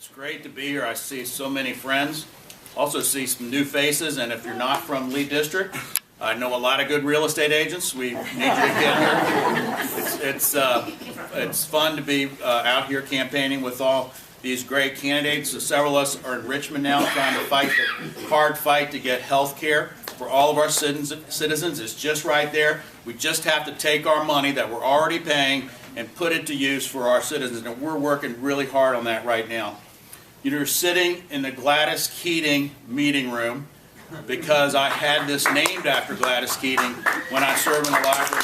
It's great to be here. I see so many friends. Also see some new faces, and if you're not from Lee District, I know a lot of good real estate agents. We need you to get here. It's fun to be out here campaigning with all these great candidates. Several of us are in Richmond now trying to fight the hard fight to get health care for all of our citizens. It's just right there. We just have to take our money that we're already paying and put it to use for our citizens, and we're working really hard on that right now. You're sitting in the Gladys Keating meeting room because I had this named after Gladys Keating when I served in the library.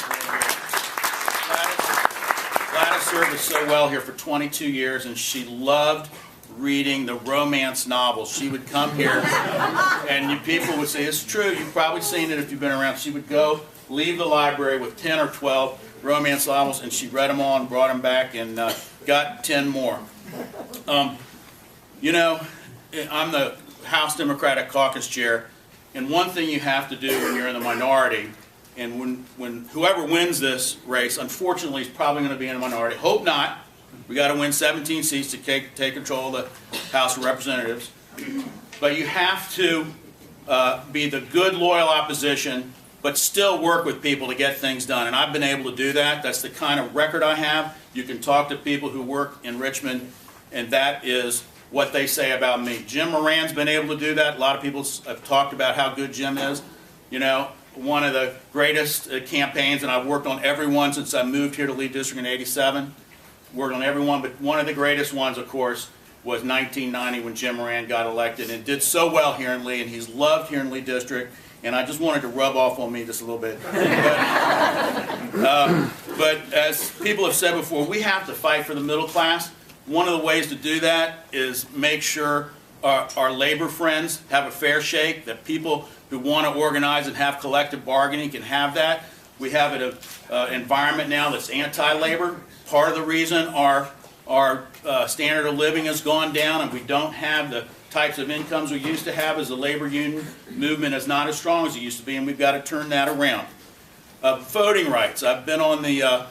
Gladys served us so well here for 22 years, and she loved reading the romance novels. She would come here, and people would say, it's true, you've probably seen it if you've been around. She would go, leave the library with 10 or 12 romance novels, and she read them all and brought them back and got 10 more. You know, I'm the House Democratic Caucus Chair, and one thing you have to do when you're in the minority, and when whoever wins this race, unfortunately, is probably going to be in a minority. Hope not. We got to win 17 seats to take control of the House of Representatives. But you have to be the good, loyal opposition, but still work with people to get things done. And I've been able to do that. That's the kind of record I have. You can talk to people who work in Richmond, and that is what they say about me. Jim Moran's been able to do that. A lot of people have talked about how good Jim is. You know, one of the greatest campaigns, and I've worked on every one since I moved here to Lee District in '87. Worked on every one, but one of the greatest ones, of course, was 1990 when Jim Moran got elected and did so well here in Lee, and he's loved here in Lee District, and I just wanted to rub off on me just a little bit. But as people have said before, we have to fight for the middle class. One of the ways to do that is make sure our labor friends have a fair shake, that people who want to organize and have collective bargaining can have that. We have an environment now that's anti-labor. Part of the reason our standard of living has gone down and we don't have the types of incomes we used to have is the labor union movement is not as strong as it used to be, and we've got to turn that around. Voting rights. I've been on the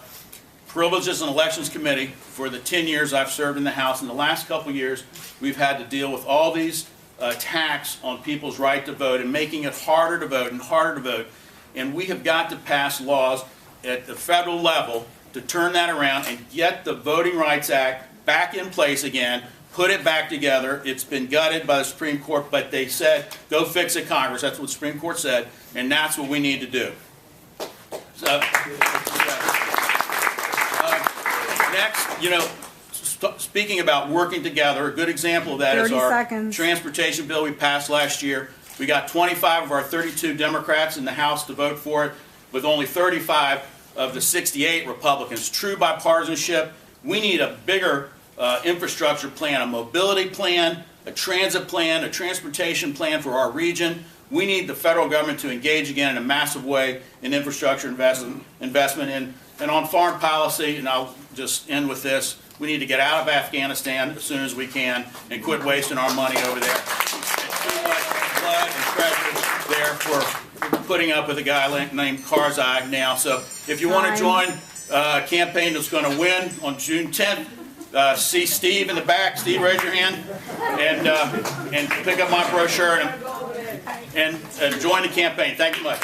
Privileges and Elections Committee for the 10 years I've served in the House. In the last couple years, we've had to deal with all these attacks on people's right to vote and making it harder to vote and harder to vote. And we have got to pass laws at the federal level to turn that around and get the Voting Rights Act back in place again, put it back together. It's been gutted by the Supreme Court, but they said, go fix it, Congress. That's what the Supreme Court said, and that's what we need to do. So, next, you know, speaking about working together, a good example of that is our transportation bill we passed last year. We got 25 of our 32 Democrats in the House to vote for it, with only 35 of the 68 Republicans. True bipartisanship. We need a bigger infrastructure plan, a mobility plan, a transit plan, a transportation plan for our region. We need the federal government to engage again in a massive way in infrastructure investment. And on foreign policy, and I'll just end with this, we need to get out of Afghanistan as soon as we can and quit wasting our money over there. There's too much blood and treasure there for putting up with a guy named Karzai now. So if you want to join a campaign that's going to win on June 10th, see Steve in the back. Steve, raise your hand and pick up my brochure and join the campaign. Thank you much.